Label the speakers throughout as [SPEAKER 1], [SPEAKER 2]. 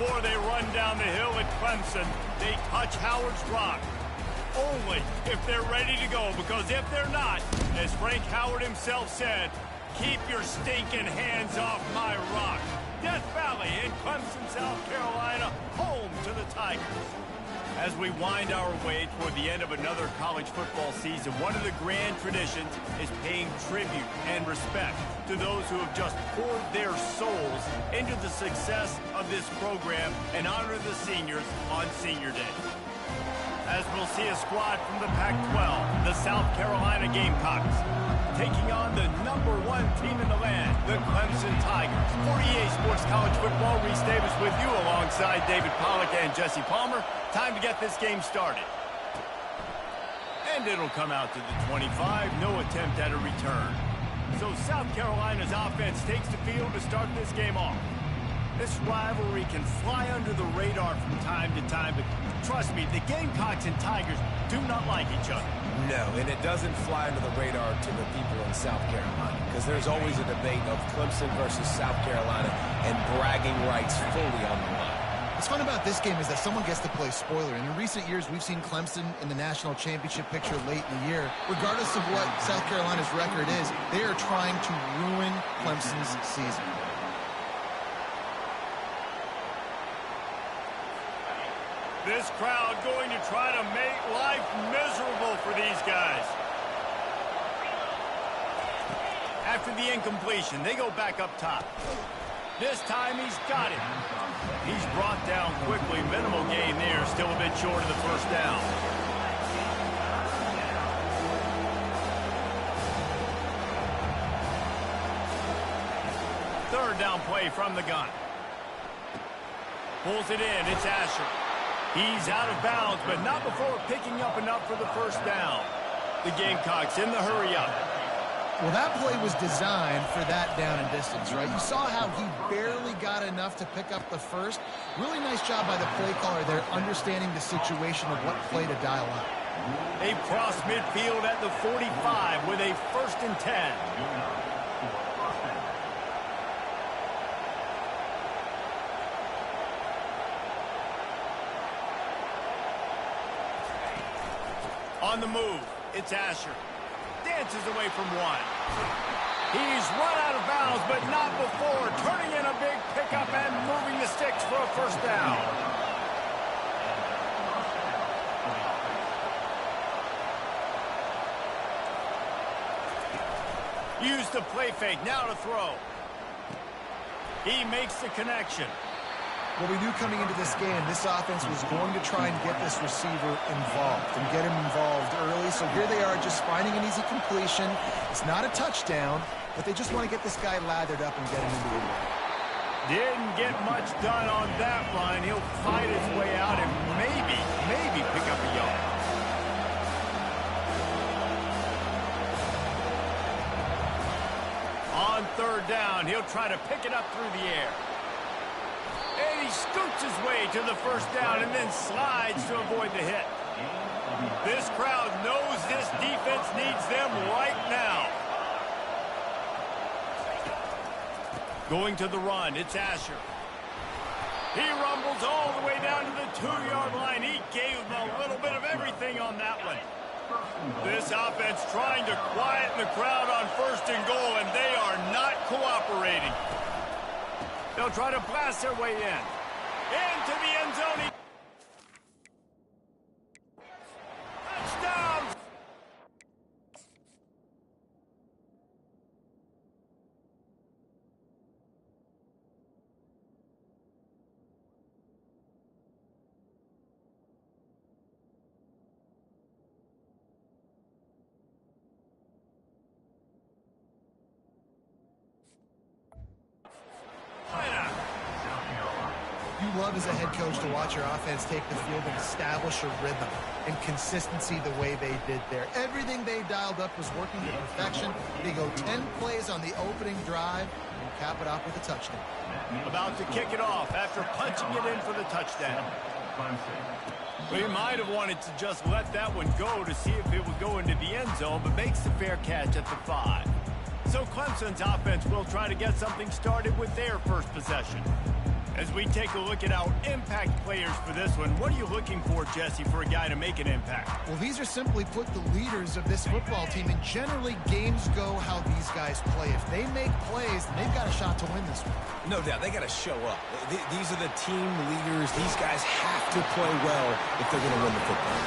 [SPEAKER 1] before they run down the hill at Clemson, they touch Howard's rock. Only if they're ready to go, because if they're not, as Frank Howard himself said, keep your stinking hands off my rock. Death Valley in Clemson, South Carolina, home to the Tigers. As we wind our way toward the end of another college football season, one of the grand traditions is paying tribute and respect to those who have just poured their souls into the success of this program and honor the seniors on Senior Day. As we'll see a squad from the Pac-12, the South Carolina Gamecocks, taking on the #1 team in the land, the Clemson Tigers. 48 Sports College Football, Reese Davis with you alongside David Pollack and Jesse Palmer. Time to get this game started. And it'll come out to the 25, no attempt at a return. So South Carolina's offense takes the field to start this game off. This rivalry can fly under the radar from time to time, but trust me, the Gamecocks and Tigers do not like each other.
[SPEAKER 2] No, and it doesn't fly under the radar to the people in South Carolina, because there's always a debate of Clemson versus South Carolina and bragging rights fully on the line.
[SPEAKER 3] What's fun about this game is that someone gets to play spoiler. And in recent years, we've seen Clemson in the national championship picture late in the year. Regardless of what South Carolina's record is, they are trying to ruin Clemson's season.
[SPEAKER 1] This crowd going to try to make life miserable for these guys. After the incompletion, they go back up top. This time he's got it. He's brought down quickly. Minimal gain there, still a bit short of the first down. Third down play from the gun. Pulls it in, it's Asher. He's out of bounds, but not before picking up enough for the first down. The Gamecocks in the hurry-up.
[SPEAKER 3] Well, that play was designed for that down and distance, right? You saw how he barely got enough to pick up the first. Really nice job by the play caller there, understanding the situation of what play to dial up.
[SPEAKER 1] They cross midfield at the 45 with a 1st and 10. On the move, it's Asher. Dances away from one. He's run out of bounds, but not before turning in a big pickup and moving the sticks for a first down. Use the play fake, now to throw. He makes the connection.
[SPEAKER 3] Well, we knew coming into this game, this offense was going to try and get this receiver involved and get him involved early. So here they are just finding an easy completion. It's not a touchdown, but they just want to get this guy lathered up and get him into the end.
[SPEAKER 1] Didn't get much done on that run. He'll fight his way out and maybe pick up a yard. On third down, he'll try to pick it up through the air. And he scoots his way to the first down and then slides to avoid the hit. This crowd knows this defense needs them right now. Going to the run, it's Asher. He rumbles all the way down to the 2-yard line. He gave them a little bit of everything on that one. This offense trying to quieten the crowd on 1st and goal, and they are not cooperating. They'll try to blast their way in. Into the end zone. Touchdown!
[SPEAKER 3] You love as a head coach to watch your offense take the field and establish a rhythm and consistency the way they did there. Everything they dialed up was working to perfection. They go 10 plays on the opening drive and cap it off with a touchdown.
[SPEAKER 1] About to kick it off after punching it in for the touchdown. We might have wanted to just let that one go to see if it would go into the end zone, but makes the fair catch at the 5. So Clemson's offense will try to get something started with their first possession. As we take a look at our impact players for this one, what are you looking for, Jesse, for a guy to make an impact?
[SPEAKER 3] Well, these are simply put the leaders of this football team, and generally games go how these guys play. If they make plays, then they've got a shot to win this one.
[SPEAKER 2] No doubt, they got to show up. These are the team leaders. These guys have to play well if they're going to win the football.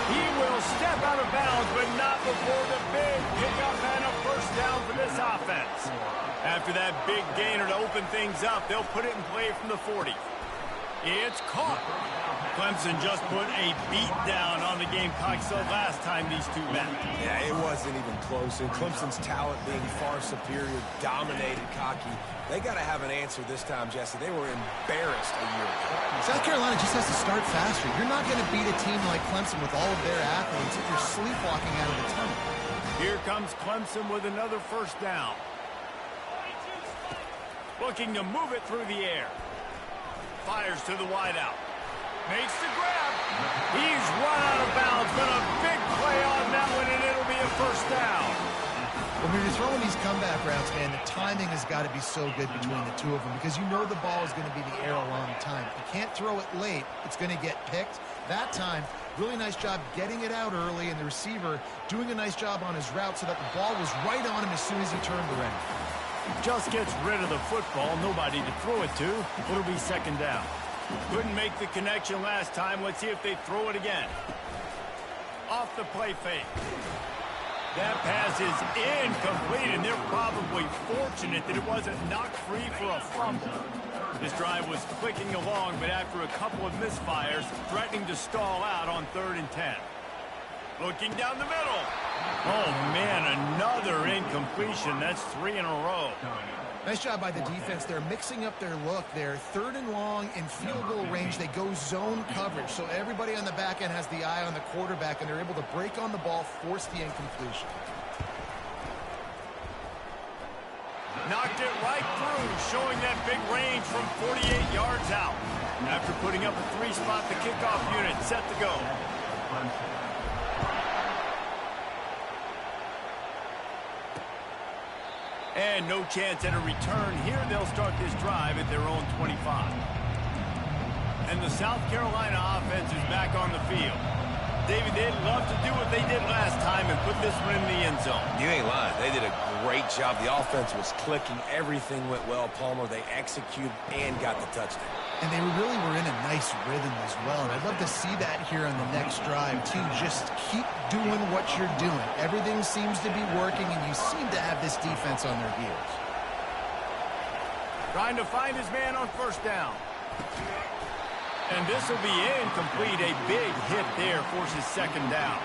[SPEAKER 1] He will step out of bounds, but not before the big pickup and a first down for this offense. After that big gainer to open things up, they'll put it in play from the 40. It's caught. Clemson just put a beat down on the Gamecocks the last time these two met.
[SPEAKER 2] Yeah, it wasn't even close. And Clemson's talent being far superior, dominated Cocky. They got to have an answer this time, Jesse. They were embarrassed a year ago.
[SPEAKER 3] South Carolina just has to start faster. You're not going to beat a team like Clemson with all of their athletes if you're sleepwalking out of the tunnel.
[SPEAKER 1] Here comes Clemson with another first down. Looking to move it through the air. Fires to the wideout. Makes the grab. He's run out of bounds, but a big play on that one, and it'll be a first down.
[SPEAKER 3] When you're throwing these comeback routes, man, the timing has got to be so good between the two of them because you know the ball is going to be in the air a long time. If you can't throw it late, it's going to get picked. That time, really nice job getting it out early, and the receiver doing a nice job on his route so that the ball was right on him as soon as he turned around.
[SPEAKER 1] Just gets rid of the football, nobody to throw it to. It'll be second down. Couldn't make the connection last time. Let's see if they throw it again. Off the play fake. That pass is incomplete, and they're probably fortunate that it wasn't knocked free for a fumble. This drive was clicking along, but after a couple of misfires, threatening to stall out on 3rd and 10. Looking down the middle. Oh, man, another incompletion. That's 3 in a row.
[SPEAKER 3] Nice job by the defense. They're mixing up their look. They're 3rd and long in field goal range. They go zone coverage. So everybody on the back end has the eye on the quarterback, and they're able to break on the ball, force the incompletion.
[SPEAKER 1] Knocked it right through, showing that big range from 48 yards out. After putting up a 3-spot, the kickoff unit set to go. And no chance at a return here. They'll start this drive at their own 25. And the South Carolina offense is back on the field. David, they'd love to do what they did last time and put this one in the end zone.
[SPEAKER 2] You ain't lying. They did a great job. The offense was clicking. Everything went well, Palmer. They executed and got the touchdown.
[SPEAKER 3] And they really were in a nice rhythm as well. And I'd love to see that here on the next drive, too. Just keep doing what you're doing. Everything seems to be working, and you seem to have this defense on their heels.
[SPEAKER 1] Trying to find his man on first down. And this will be incomplete. A big hit there forces second down.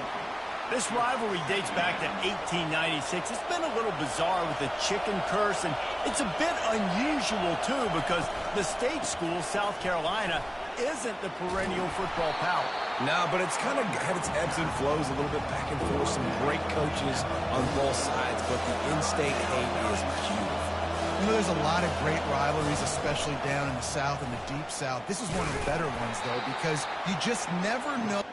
[SPEAKER 1] This rivalry dates back to 1896. It's been a little bizarre with the chicken curse, and it's a bit unusual, too, because the state school, South Carolina, isn't the perennial football power.
[SPEAKER 2] No, but it's kind of had its ebbs and flows, a little bit back and forth, some great coaches on both sides, but the in-state hate is huge.
[SPEAKER 3] You know, there's a lot of great rivalries, especially down in the South and the Deep South. This is one of the better ones, though, because you just never know.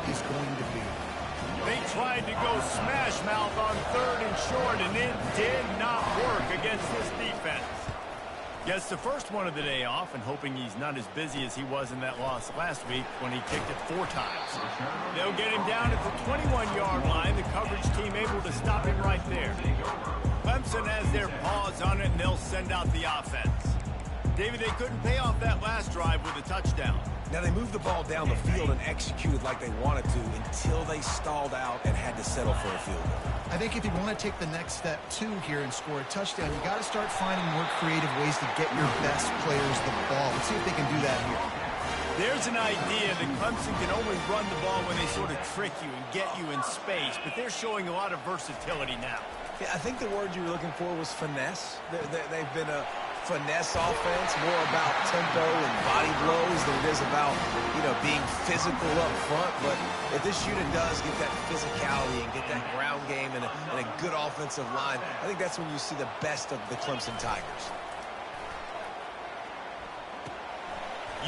[SPEAKER 3] He's going to be.
[SPEAKER 1] They tried to go smash mouth on 3rd and short, and it did not work against this defense. Gets the first one of the day off, and hoping he's not as busy as he was in that loss last week when he kicked it 4 times. They'll get him down at the 21-yard line. The coverage team able to stop him right there. Clemson has their paws on it, and they'll send out the offense. David, they couldn't pay off that last drive with a touchdown.
[SPEAKER 2] Now, they moved the ball down the field and executed like they wanted to until they stalled out and had to settle for a field goal.
[SPEAKER 3] I think if you want to take the next step, too, here and score a touchdown, you got to start finding more creative ways to get your best players the ball. Let's see if they can do that here.
[SPEAKER 1] There's an idea that Clemson can only run the ball when they sort of trick you and get you in space, but they're showing a lot of versatility now.
[SPEAKER 2] Yeah, I think the word you were looking for was finesse. They've been a finesse offense, more about tempo and body blows than it is about, being physical up front. But if this unit does get that physicality and get that ground game and a good offensive line, I think that's when you see the best of the Clemson Tigers.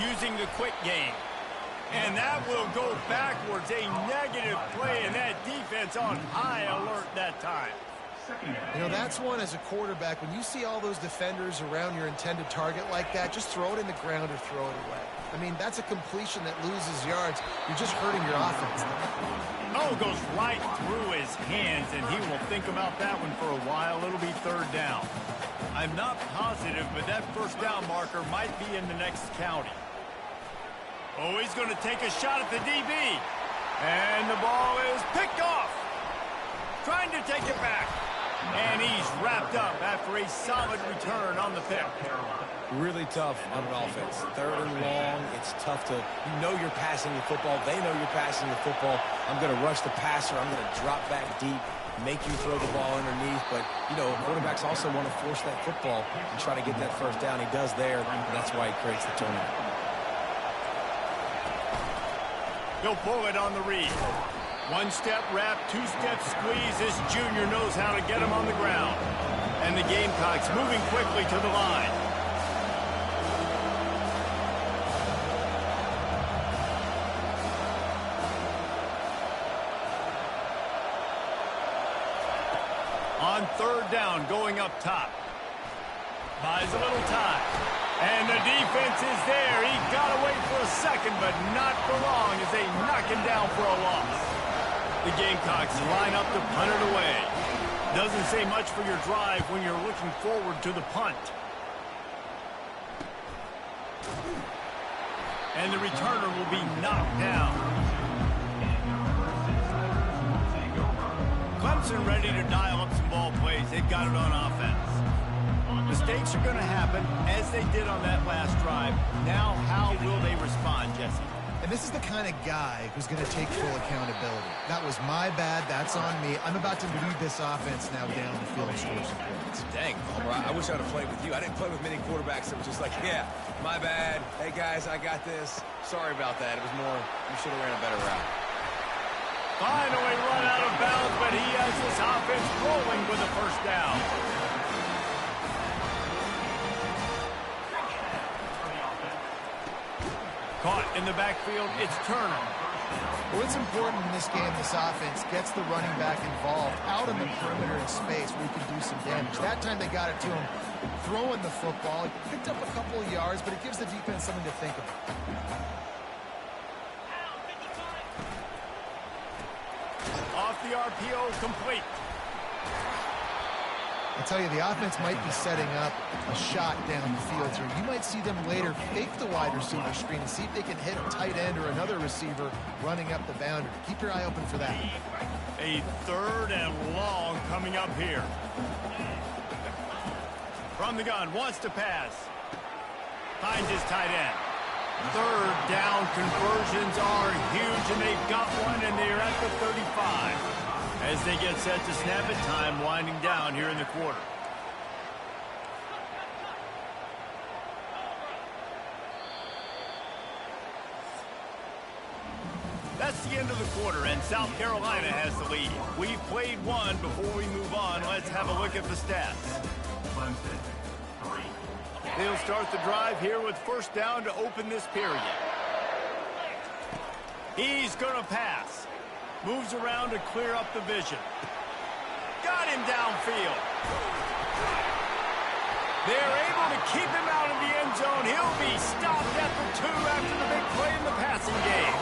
[SPEAKER 1] Using the quick game. And that will go backwards. A negative play, and that defense on high alert that time.
[SPEAKER 3] That's one as a quarterback. When you see all those defenders around your intended target like that, just throw it in the ground or throw it away. I mean, that's a completion that loses yards. You're just hurting your offense.
[SPEAKER 1] Oh, goes right through his hands, and he will think about that one for a while. It'll be third down. I'm not positive, but that first down marker might be in the next county. Oh, he's going to take a shot at the DB. And the ball is picked off. Trying to take it back. And he's wrapped up after a solid return on the pick.
[SPEAKER 2] Really tough on an offense. Third and long, it's tough to, you're passing the football. They know you're passing the football. I'm going to rush the passer. I'm going to drop back deep, make you throw the ball underneath. But, quarterbacks also want to force that football and try to get that first down. He does there, and that's why he creates the turnover.
[SPEAKER 1] He'll pull it on the read. One-step wrap, two-step squeeze. This junior knows how to get him on the ground. And the Gamecocks moving quickly to the line. On third down, going up top. Buys a little time. And the defense is there. He got away for a second, but not for long as they knock him down for a loss. The Gamecocks line up to punt it away. Doesn't say much for your drive when you're looking forward to the punt. And the returner will be knocked down. Clemson ready to dial up some ball plays. They've got it on offense. Mistakes are going to happen, as they did on that last drive. Now, how will they respond, Jesse?
[SPEAKER 3] And this is the kind of guy who's going to take full accountability. That was my bad. That's on me. I'm about to lead this offense now down the field and score some points.
[SPEAKER 2] Dang, Homer, I wish I would have played with you. I didn't play with many quarterbacks that were just like, yeah, my bad. Hey, guys, I got this. Sorry about that. It was more, you should have ran a better route.
[SPEAKER 1] Finally run out of bounds, but he has this offense rolling with a first down. Caught in the backfield, it's Turner.
[SPEAKER 3] Well, it's important in this game, this offense gets the running back involved out in the perimeter in space where he can do some damage. That time they got it to him throwing the football. It picked up a couple of yards, but it gives the defense something to think about.
[SPEAKER 1] Off the RPO, complete.
[SPEAKER 3] I tell you, the offense might be setting up a shot down the field here. You might see them later fake the wide receiver screen and see if they can hit a tight end or another receiver running up the boundary. Keep your eye open for that.
[SPEAKER 1] A third and long coming up here. From the gun, wants to pass. Finds his tight end. Third down conversions are huge, and they've got one, and they're at the 35. As they get set to snap it, time winding down here in the quarter. That's the end of the quarter, and South Carolina has the lead. We've played one. Before we move on, let's have a look at the stats. They'll start the drive here with first down to open this period. He's going to pass. Moves around to clear up the vision. Got him downfield. They're able to keep him out of the end zone. He'll be stopped at the 2 after the big play in the passing game.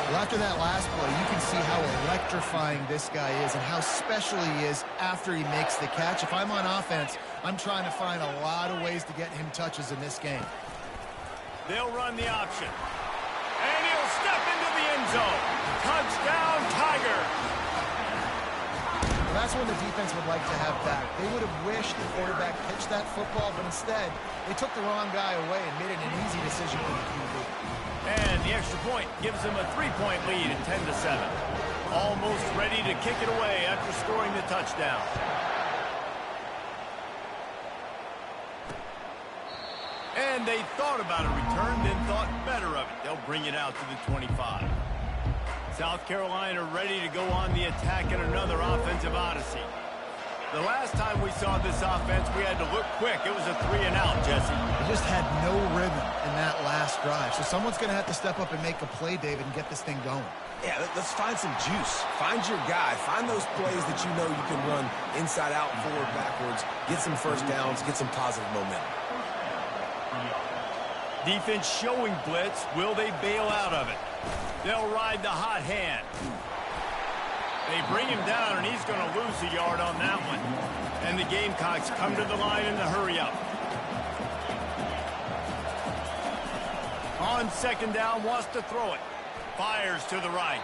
[SPEAKER 3] Well, after that last play, you can see how electrifying this guy is and how special he is after he makes the catch. If I'm on offense, I'm trying to find a lot of ways to get him touches in this game.
[SPEAKER 1] They'll run the option.
[SPEAKER 3] That's when the defense would like to have back. They would have wished the quarterback pitched that football, but instead, they took the wrong guy away and made it an easy decision for the QB.
[SPEAKER 1] And the extra point gives them a 3-point lead at 10-7. Almost ready to kick it away after scoring the touchdown. And they thought about a return, then thought better of it. They'll bring it out to the 25. South Carolina ready to go on the attack in another offensive odyssey. The last time we saw this offense, we had to look quick. It was a 3-and-out, Jesse.
[SPEAKER 3] They just had no rhythm in that last drive. So someone's going to have to step up and make a play, David, and get this thing going.
[SPEAKER 2] Yeah, let's find some juice. Find your guy. Find those plays that you know you can run inside out, forward, backwards. Get some first downs. Get some positive momentum.
[SPEAKER 1] Defense showing blitz. Will they bail out of it? They'll ride the hot hand. They bring him down, and he's going to lose a yard on that one. And the Gamecocks come to the line in the hurry-up. On second down, wants to throw it. Fires to the right.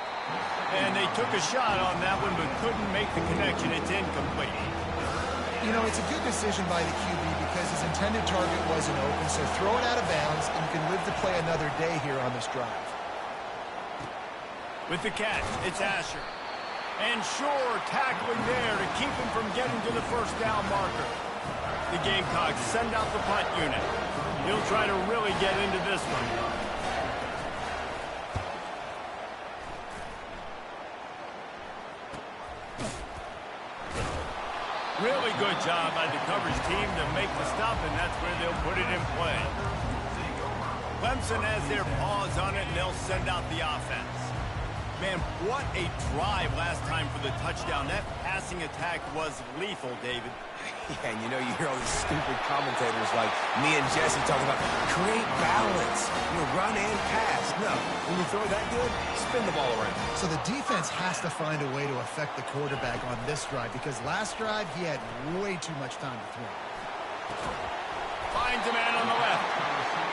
[SPEAKER 1] And they took a shot on that one, but couldn't make the connection. It's incomplete.
[SPEAKER 3] You know, it's a good decision by the QB because his intended target wasn't open, so throw it out of bounds, and you can live to play another day here on this drive.
[SPEAKER 1] With the catch, it's Asher. And sure, tackling there to keep him from getting to the first down marker. The Gamecocks send out the punt unit. He'll try to really get into this one. Really good job by the coverage team to make the stop, and that's where they'll put it in play. Clemson has their paws on it, and they'll send out the offense. Man, what a drive last time for the touchdown. That passing attack was lethal, David.
[SPEAKER 2] Yeah, and you know, you hear all these stupid commentators like me and Jesse talking about create balance, run and pass. No, when you throw that good, spin the ball around.
[SPEAKER 3] So the defense has to find a way to affect the quarterback on this drive because last drive he had way too much time to throw.
[SPEAKER 1] Finds a man on the left.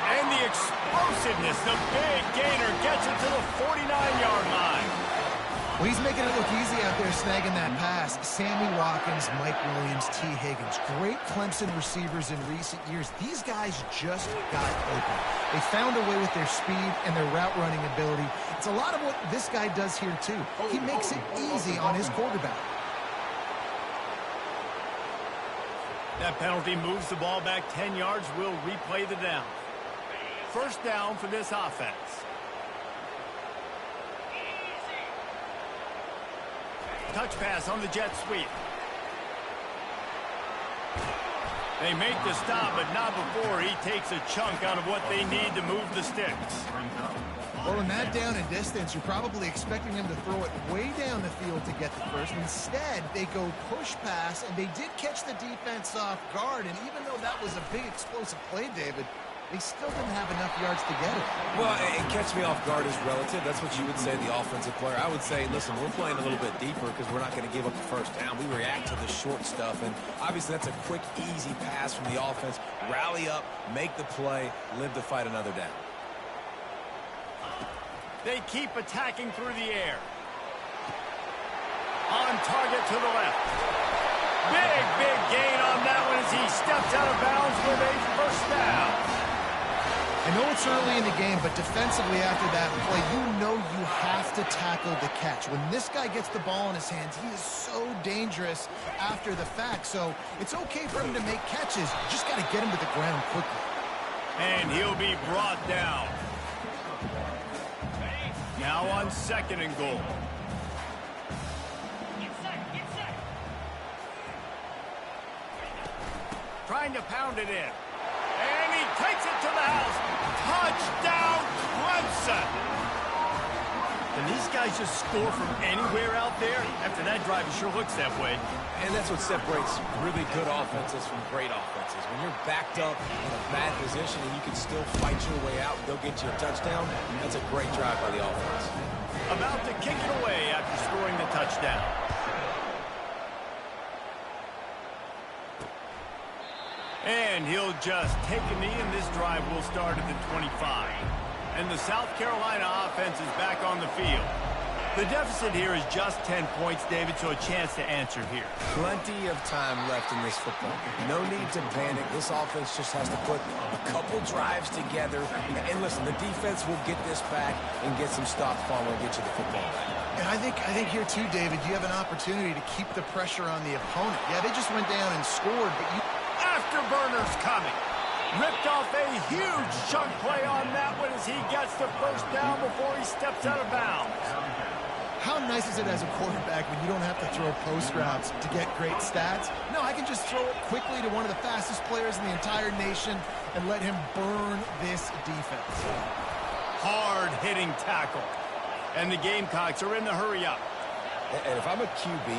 [SPEAKER 1] And the explosiveness, the big gainer gets it to the 49-yard line.
[SPEAKER 3] Well, he's making it look easy out there snagging that pass. Sammy Watkins, Mike Williams, T. Higgins. Great Clemson receivers in recent years. These guys just got open. They found a way with their speed and their route running ability. It's a lot of what this guy does here, too. He makes it easy on his quarterback.
[SPEAKER 1] That penalty moves the ball back 10 yards. We'll replay the down. First down for this offense. Touch pass on the jet sweep. They make the stop, but not before he takes a chunk out of what they need to move the sticks.
[SPEAKER 3] Well, in that down and distance, you're probably expecting them to throw it way down the field to get the first. Instead, they go push pass, and they did catch the defense off guard. And even though that was a big explosive play, David, they still didn't have enough yards to get it.
[SPEAKER 2] Well, and catch me off guard is relative. That's what you would say, the offensive player. I would say, listen, we're playing a little bit deeper because we're not going to give up the first down. We react to the short stuff, and obviously that's a quick, easy pass from the offense. Rally up, make the play, live to fight another down.
[SPEAKER 1] They keep attacking through the air. On target to the left. Big gain on that one as he steps out of bounds with a first down.
[SPEAKER 3] I know it's early in the game, but defensively after that play, you know you have to tackle the catch. When this guy gets the ball in his hands, he is so dangerous after the fact. So it's okay for him to make catches. You just got to get him to the ground quickly.
[SPEAKER 1] And he'll be brought down. Now on second and goal. Trying to pound it in. And he takes it to the house. Touchdown, Clemson. Can these guys just score from anywhere out there? After that drive, it sure looks that way.
[SPEAKER 2] And that's what separates really good offenses from great offenses. When you're backed up in a bad position and you can still fight your way out and go get you a touchdown, that's a great drive by the offense.
[SPEAKER 1] About to kick it away after scoring the touchdown. And he'll just take a knee, and this drive will start at the 25. And the South Carolina offense is back on the field. The deficit here is just 10 points, David, so a chance to answer here.
[SPEAKER 2] Plenty of time left in this football game. No need to panic. This offense just has to put a couple drives together. And listen, the defense will get this back and get some stops following, get you the football back.
[SPEAKER 3] And I think here too, David, you have an opportunity to keep the pressure on the opponent. Yeah, they just went down and scored, but you...
[SPEAKER 1] Afterburner's coming. Ripped off a huge chunk play on that one as he gets the first down before he steps out of bounds.
[SPEAKER 3] How nice is it as a quarterback when you don't have to throw post routes to get great stats? No, I can just throw it quickly to one of the fastest players in the entire nation and let him burn this defense.
[SPEAKER 1] Hard-hitting tackle. And the Gamecocks are in the hurry-up.
[SPEAKER 2] And if I'm a QB,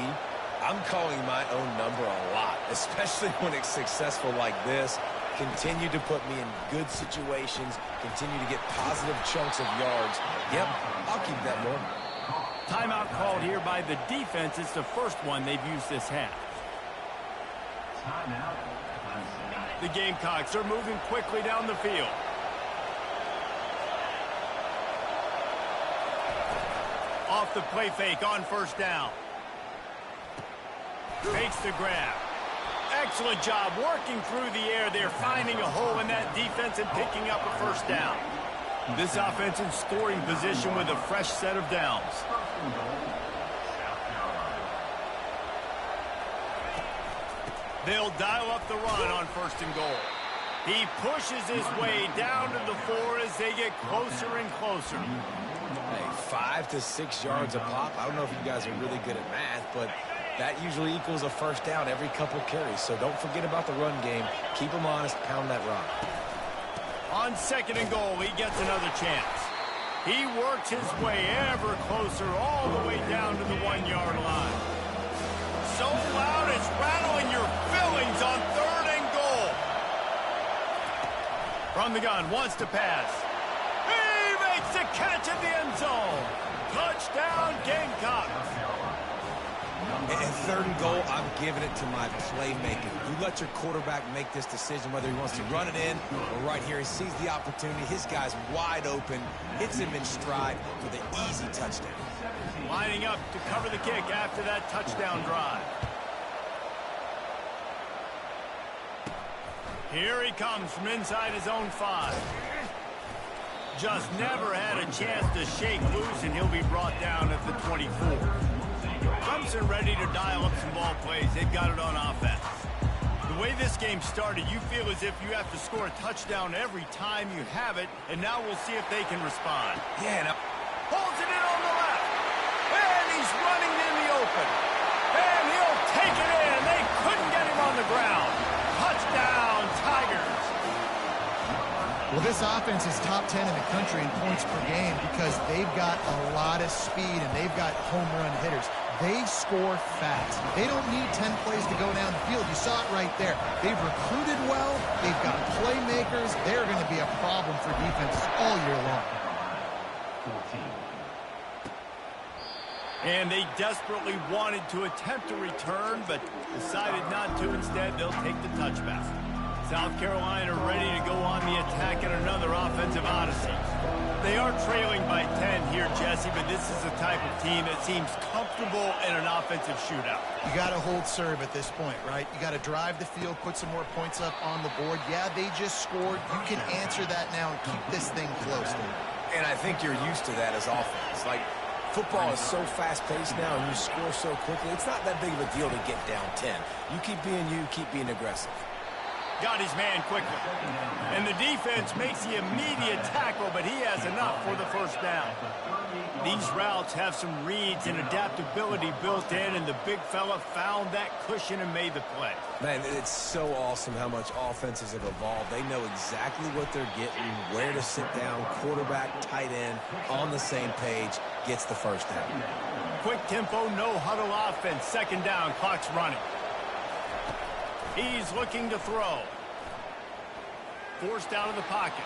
[SPEAKER 2] I'm calling my own number a lot, especially when it's successful like this. Continue to put me in good situations, continue to get positive chunks of yards. Yep, I'll keep that more.
[SPEAKER 1] Timeout called here by the defense. It's the first one they've used this half. The Gamecocks are moving quickly down the field. Off the play fake on first down. Fakes the grab. Excellent job working through the air. They're finding a hole in that defense and picking up a first down. This offense in scoring position with a fresh set of downs. They'll dial up the run on first and goal. He pushes his way down to the 4 as they get closer and closer.
[SPEAKER 2] Hey, 5 to 6 yards a pop. I don't know if you guys are really good at math, but that usually equals a first down every couple carries. So don't forget about the run game. Keep them honest. Pound that rock.
[SPEAKER 1] On second and goal, he gets another chance. He works his way ever closer all the way down to the 1-yard line. So loud it's rattling your fillings on third and goal. From the gun, wants to pass. He makes the catch in the end zone. Touchdown, Gamecocks.
[SPEAKER 2] And third and goal, I'm giving it to my playmaker. You let your quarterback make this decision whether he wants to run it in or right here. He sees the opportunity. His guy's wide open. Hits him in stride for the easy touchdown.
[SPEAKER 1] Lining up to cover the kick after that touchdown drive. Here he comes from inside his own 5. Just never had a chance to shake loose, and he'll be brought down at the 24. Clemson ready to dial up some ball plays. They've got it on offense. The way this game started, you feel as if you have to score a touchdown every time you have it, and now we'll see if they can respond.
[SPEAKER 2] Yeah, now
[SPEAKER 1] Holds it in on the left. And he's running in the open. And he'll take it in. They couldn't get him on the ground. Touchdown, Tigers.
[SPEAKER 3] Well, this offense is top 10 in the country in points per game because they've got a lot of speed and they've got home run hitters. They score fast. They don't need 10 plays to go down the field. You saw it right there. They've recruited well. They've got playmakers. They're going to be a problem for defenses all year long.
[SPEAKER 1] And they desperately wanted to attempt a return, but decided not to. Instead, they'll take the touchback. South Carolina ready to go on the attack at another offensive odyssey. They are trailing by 10 here, Jesse, but this is the type of team that seems comfortable in an offensive shootout.
[SPEAKER 3] You got to hold serve at this point, right? You got to drive the field, put some more points up on the board. Yeah, they just scored. You can answer that now and keep this thing close.
[SPEAKER 2] And I think you're used to that as offense. Like, football is so fast-paced now and you score so quickly, it's not that big of a deal to get down 10. You keep being aggressive.
[SPEAKER 1] Got his man quickly. And the defense makes the immediate tackle, but he has enough for the first down. These routes have some reads and adaptability built in, and the big fella found that cushion and made the play.
[SPEAKER 2] Man, it's so awesome how much offenses have evolved. They know exactly what they're getting, where to sit down, quarterback, tight end, on the same page, gets the first down.
[SPEAKER 1] Quick tempo, no huddle offense. Second down, clock's running. He's looking to throw. Forced out of the pocket.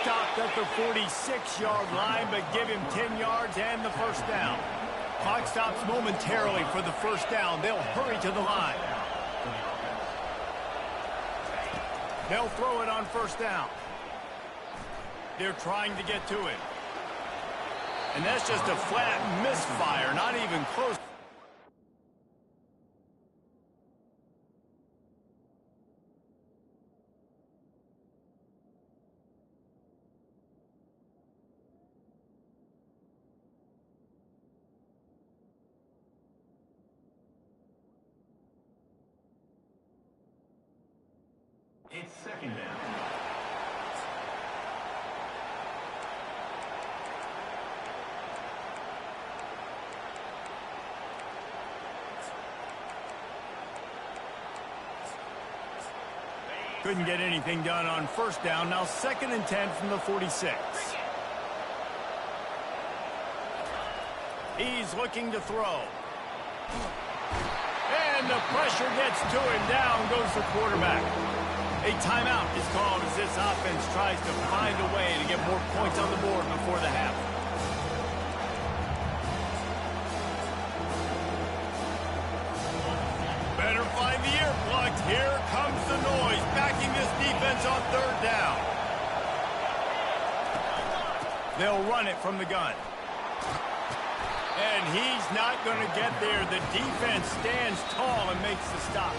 [SPEAKER 1] Stopped at the 46-yard line, but give him 10 yards and the first down. Clock stops momentarily for the first down. They'll hurry to the line. They'll throw it on first down. They're trying to get to it. And that's just a flat misfire, not even close.
[SPEAKER 4] It's second down.
[SPEAKER 1] Couldn't get anything done on first down. Now 2nd and 10 from the 46. He's looking to throw. And the pressure gets to him. Down goes the quarterback. A timeout is called as this offense tries to find a way to get more points on the board before the half. Better find the earplugs. Here comes the noise, backing this defense on 3rd down. They'll run it from the gun. And he's not going to get there. The defense stands tall and makes the stop.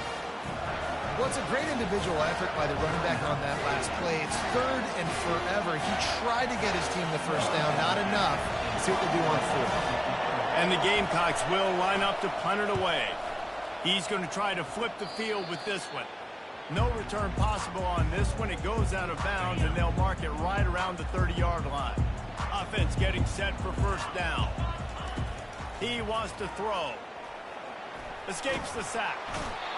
[SPEAKER 3] Well, it's a great individual effort by the running back on that last play. It's 3rd and forever. He tried to get his team the first down. Not enough. Let's see what they do on 4th.
[SPEAKER 1] And the Gamecocks will line up to punt it away. He's going to try to flip the field with this one. No return possible on this one. It goes out of bounds, and they'll mark it right around the 30-yard line. Offense getting set for first down. He wants to throw. Escapes the sack.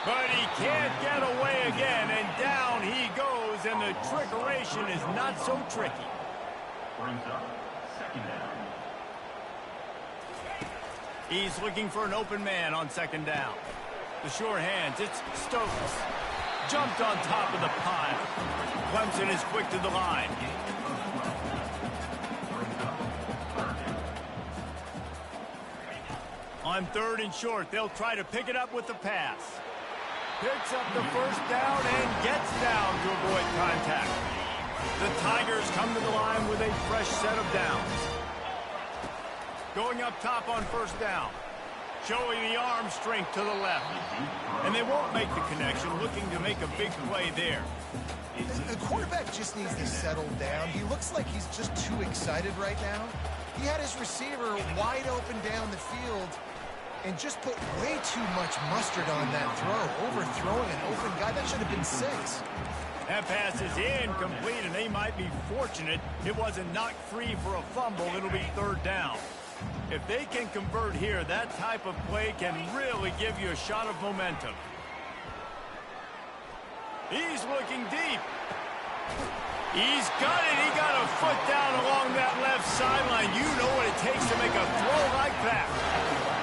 [SPEAKER 1] But he can't get away again, and down he goes, and the trickeration is not so tricky.
[SPEAKER 4] Brings up second down.
[SPEAKER 1] He's looking for an open man on 2nd down. The sure hands, it's Stokes. Jumped on top of the pile. Clemson is quick to the line. On 3rd and short, they'll try to pick it up with the pass. Picks up the first down and gets down to avoid contact. The Tigers come to the line with a fresh set of downs. Going up top on first down. Showing the arm strength to the left. And they won't make the connection, looking to make a big play there.
[SPEAKER 3] The quarterback just needs to settle down. He looks like he's just too excited right now. He had his receiver wide open down the field and just put way too much mustard on that throw, overthrowing an open guy. That should have been 6.
[SPEAKER 1] That pass is incomplete, and they might be fortunate it wasn't knocked free for a fumble. It'll be 3rd down. If they can convert here, that type of play can really give you a shot of momentum. He's looking deep. He's got it. He got a foot down along that left sideline. You know what it takes to make a throw like that.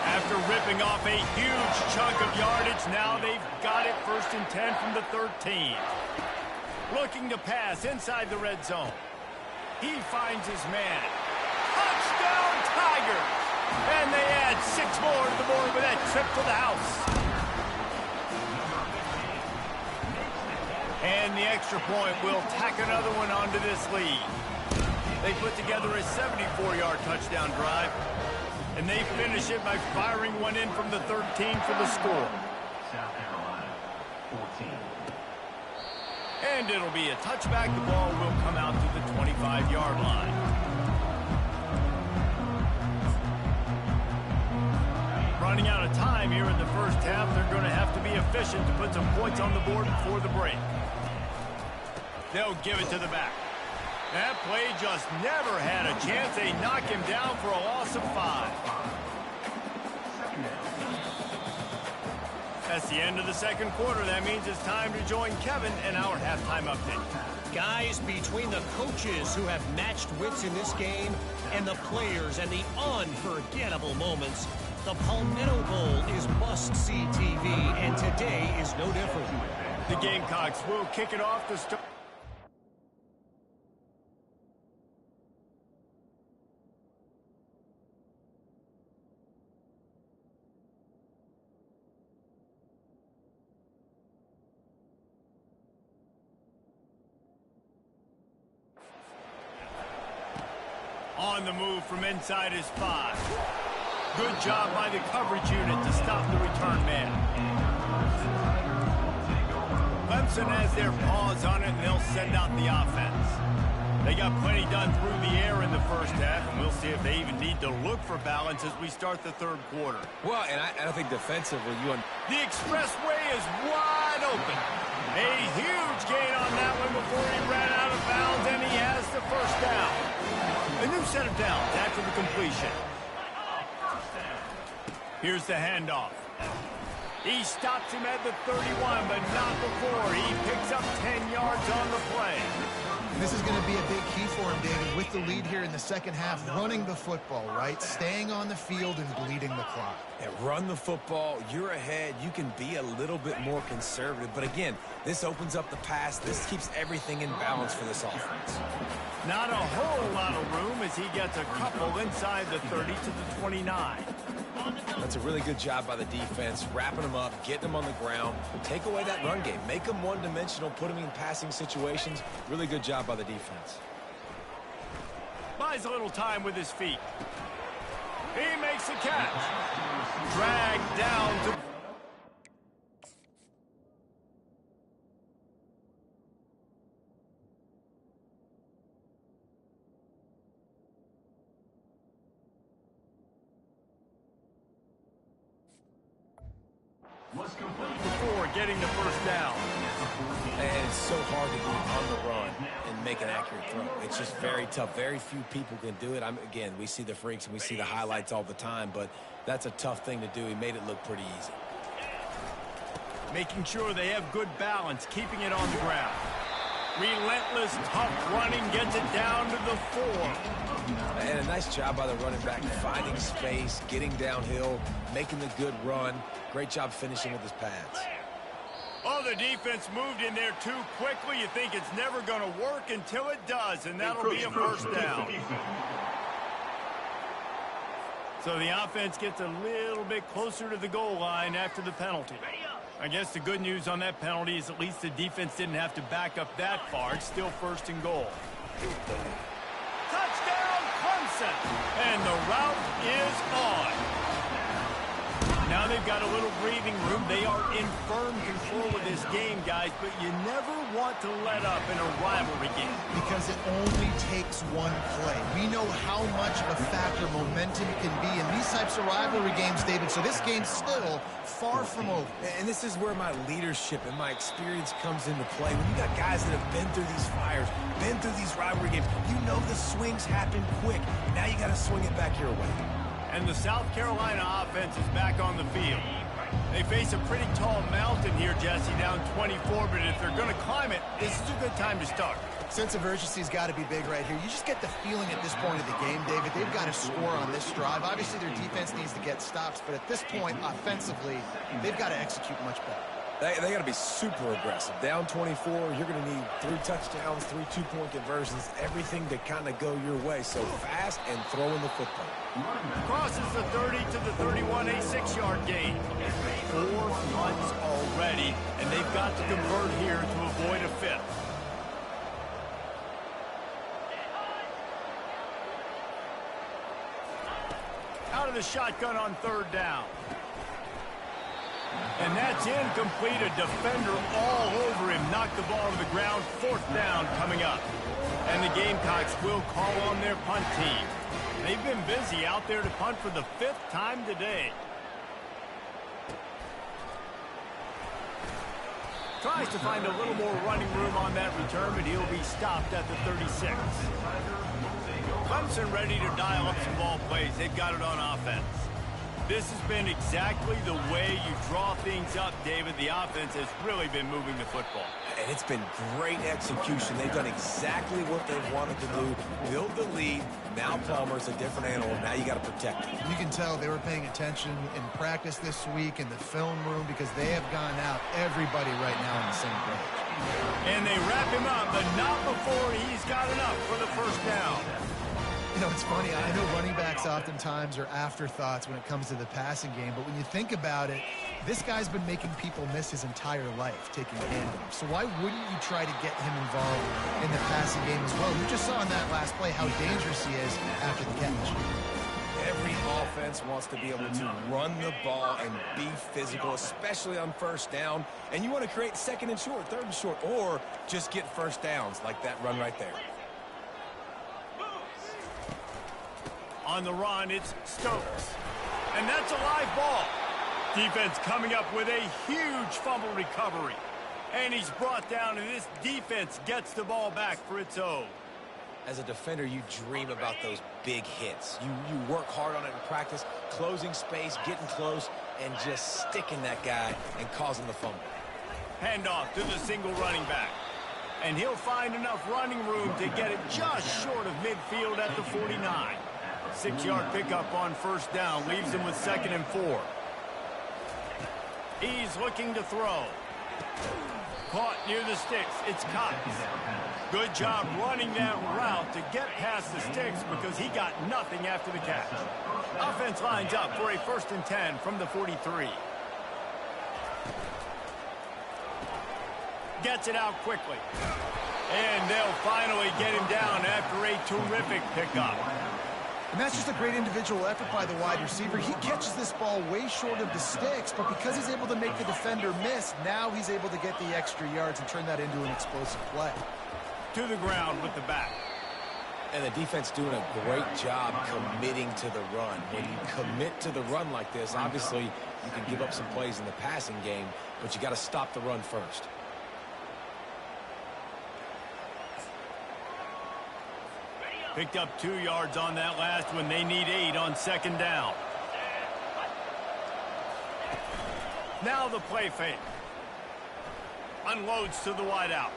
[SPEAKER 1] After ripping off a huge chunk of yardage, now they've got it 1st and 10 from the 13. Looking to pass inside the red zone. He finds his man. Touchdown, Tigers! And they add 6 more to the board with that trip to the house. And the extra point will tack another one onto this lead. They put together a 74-yard touchdown drive, and they finish it by firing one in from the 13 for the score.
[SPEAKER 4] South Carolina, 14.
[SPEAKER 1] And it'll be a touchback. The ball will come out to the 25-yard line. Running out of time here in the first half. They're going to have to be efficient to put some points on the board before the break. They'll give it to the back. That play just never had a chance. They knock him down for a loss of 5. That's the end of the second quarter. That means it's time to join Kevin in our halftime update.
[SPEAKER 5] Guys, between the coaches who have matched wits in this game and the players and the unforgettable moments, the Palmetto Bowl is must-see TV, and today is no different.
[SPEAKER 1] The Gamecocks will kick it off to start. On the move from inside his 5. Good job by the coverage unit to stop the return man. Clemson has their paws on it, and they'll send out the offense. They got plenty done through the air in the first half, and we'll see if they even need to look for balance as we start the third quarter.
[SPEAKER 2] Well, and I think defensively,
[SPEAKER 1] The expressway is wide open. A huge gain on that one before he ran out of bounds, and he has the first down. A new set of downs after the completion. Here's the handoff. He stops him at the 31, but not before. He picks up 10 yards on the play.
[SPEAKER 3] This is going to be a big key for him, David, with the lead here in the second half, running the football, right? Staying on the field and bleeding the clock.
[SPEAKER 2] Yeah, run the football. You're ahead. You can be a little bit more conservative. But again, this opens up the pass. This keeps everything in balance for this offense.
[SPEAKER 1] Not a whole lot of room as he gets a couple inside the 30 to the 29.
[SPEAKER 2] That's a really good job by the defense, wrapping them up, getting them on the ground. Take away that run game. Make them one-dimensional, put them in passing situations. Really good job by the defense.
[SPEAKER 1] Buys a little time with his feet. He makes the catch. Dragged down to... before getting the first down.
[SPEAKER 2] And it's so hard to be on the run and make an accurate throw. It's just very tough. Very few people can do it. Again, we see the freaks and we see the highlights all the time, but that's a tough thing to do. He made it look pretty easy.
[SPEAKER 1] Making sure they have good balance, keeping it on the ground. Relentless, tough running, gets it down to the 4.
[SPEAKER 2] And a nice job by the running back, finding space, getting downhill, making the good run. Great job finishing with his pads.
[SPEAKER 1] Oh, the defense moved in there too quickly. You think it's never going to work until it does, and that'll be a first down. So the offense gets a little bit closer to the goal line after the penalty. I guess the good news on that penalty is at least the defense didn't have to back up that far. It's still first and goal. Touchdown, Clemson! And the route is on. Now they've got a little breathing room. They are in firm control of this game, guys, but you never want to let up in a rivalry game.
[SPEAKER 3] Because it only takes one play. We know how much of a factor momentum can be in these types of rivalry games, David, so this game's still far from over.
[SPEAKER 2] And this is where my leadership and my experience comes into play. When you got guys that have been through these fires, been through these rivalry games, you know the swings happen quick. Now you got to swing it back your way.
[SPEAKER 1] And the South Carolina offense is back on the field. They face a pretty tall mountain here, Jesse, down 24, but if they're going to climb it, this is a good time to start.
[SPEAKER 3] Sense of urgency's got to be big right here. You just get the feeling at this point of the game, David, they've got to score on this drive. Obviously, their defense needs to get stops, but at this point, offensively, they've got to execute much better.
[SPEAKER 2] They got to be super aggressive. Down 24, you're going to need 3 touchdowns, 3 2-point conversions, everything to kind of go your way. So fast and throwing the football.
[SPEAKER 1] Crosses the 30 to the 31, a 6-yard gain. 4 punts already, and they've got to convert here to avoid a 5th. Out of the shotgun on 3rd down. And that's incomplete. A defender all over him. Knocked the ball to the ground. 4th down coming up. And the Gamecocks will call on their punt team. They've been busy out there to punt for the 5th time today. Tries to find a little more running room on that return, but he'll be stopped at the 36. Clemson ready to dial up some ball plays. They've got it on offense. This has been exactly the way you draw things up, David. The offense has really been moving the football.
[SPEAKER 2] And it's been great execution. They've done exactly what they've wanted to do. Build the lead. Now Palmer's a different animal. Now you got to protect him.
[SPEAKER 3] You can tell they were paying attention in practice this week in the film room because they have gone out, everybody right now on the same page.
[SPEAKER 1] And they wrap him up, but not before he's got enough for the first down.
[SPEAKER 3] You know, it's funny. I know running backs oftentimes are afterthoughts when it comes to the passing game, but when you think about it, this guy's been making people miss his entire life taking handoffs. So why wouldn't you try to get him involved in the passing game as well? You just saw in that last play how dangerous he is after the catch.
[SPEAKER 2] Every offense wants to be able to run the ball and be physical, especially on first down. And you want to create second and short, third and short, or just get first downs like that run right there.
[SPEAKER 1] On the run, it's Stokes. And that's a live ball. Defense coming up with a huge fumble recovery. And he's brought down, and this defense gets the ball back for its own.
[SPEAKER 2] As a defender, you dream about those big hits. You work hard on it in practice, closing space, getting close, and just sticking that guy and causing the fumble.
[SPEAKER 1] Handoff to the single running back. And he'll find enough running room to get it just short of midfield at the 49. 6-yard pickup on first down leaves him with 2nd and 4. He's looking to throw. Caught near the sticks. It's Cox. Good job running that route to get past the sticks because he got nothing after the catch. Offense lines up for a 1st and 10 from the 43. Gets it out quickly. And they'll finally get him down after a terrific pickup.
[SPEAKER 3] And that's just a great individual effort by the wide receiver. He catches this ball way short of the sticks, but because he's able to make the defender miss, now he's able to get the extra yards and turn that into an explosive play.
[SPEAKER 1] To the ground with the back.
[SPEAKER 2] And the defense doing a great job committing to the run. When you commit to the run like this, obviously you can give up some plays in the passing game, but you got to stop the run first.
[SPEAKER 1] Picked up 2 yards on that last one. They need 8 on 2nd down. Now the play fake. Unloads to the wideout.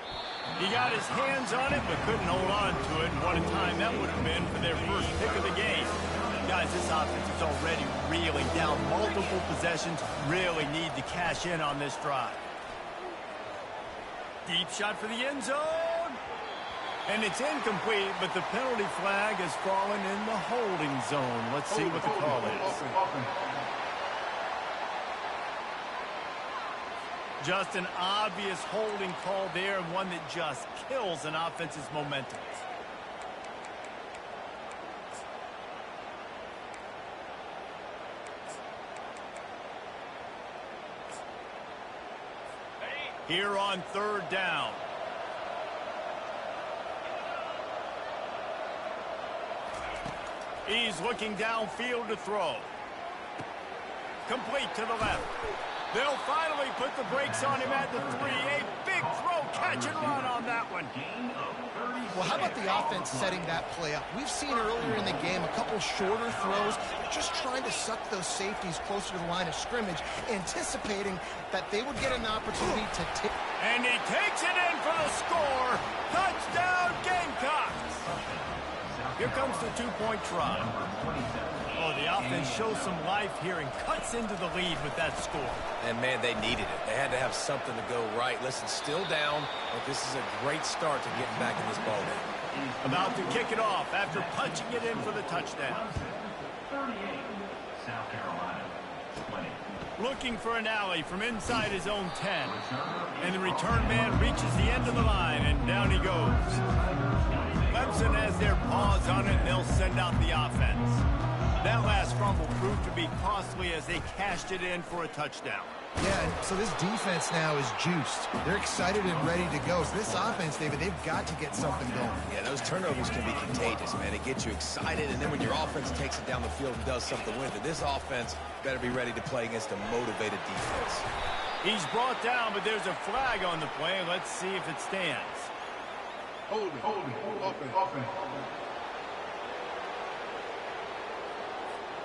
[SPEAKER 1] He got his hands on it, but couldn't hold on to it. What a time that would have been for their first pick of the game. Guys, this offense is already reeling down multiple possessions. Really need to cash in on this drive. Deep shot for the end zone. And it's incomplete, but the penalty flag has fallen in the holding zone. Let's see what the call is. Just an obvious holding call there, and one that just kills an offense's momentum. Here on 3rd down. He's looking downfield to throw. Complete to the left. They'll finally put the brakes on him at the 3. A big throw, catch and run on that one.
[SPEAKER 3] Well, how about the offense setting that play up? We've seen earlier in the game a couple shorter throws, just trying to suck those safeties closer to the line of scrimmage, anticipating that they would get an opportunity to take.
[SPEAKER 1] And he takes it in for the score. Touchdown, Gamecocks. Here comes the 2-point try. Oh, the offense shows some life here and cuts into the lead with that score.
[SPEAKER 2] And, man, they needed it. They had to have something to go right. Listen, still down, but this is a great start to getting back in this ballgame.
[SPEAKER 1] About to kick it off after punching it in for the touchdown.
[SPEAKER 4] 38, South Carolina, 20.
[SPEAKER 1] Looking for an alley from inside his own 10. And the return man reaches the end of the line, and down he goes. Clemson has their paws on it, and they'll send out the offense. That last fumble proved to be costly as they cashed it in for a touchdown.
[SPEAKER 3] Yeah, and so this defense now is juiced. They're excited and ready to go. So this offense, David, they've got to get something going.
[SPEAKER 2] Yeah, those turnovers can be contagious, man. It gets you excited, and then when your offense takes it down the field and does something with it, this offense better be ready to play against a motivated defense.
[SPEAKER 1] He's brought down, but there's a flag on the play. Let's see if it stands.
[SPEAKER 6] Hold it.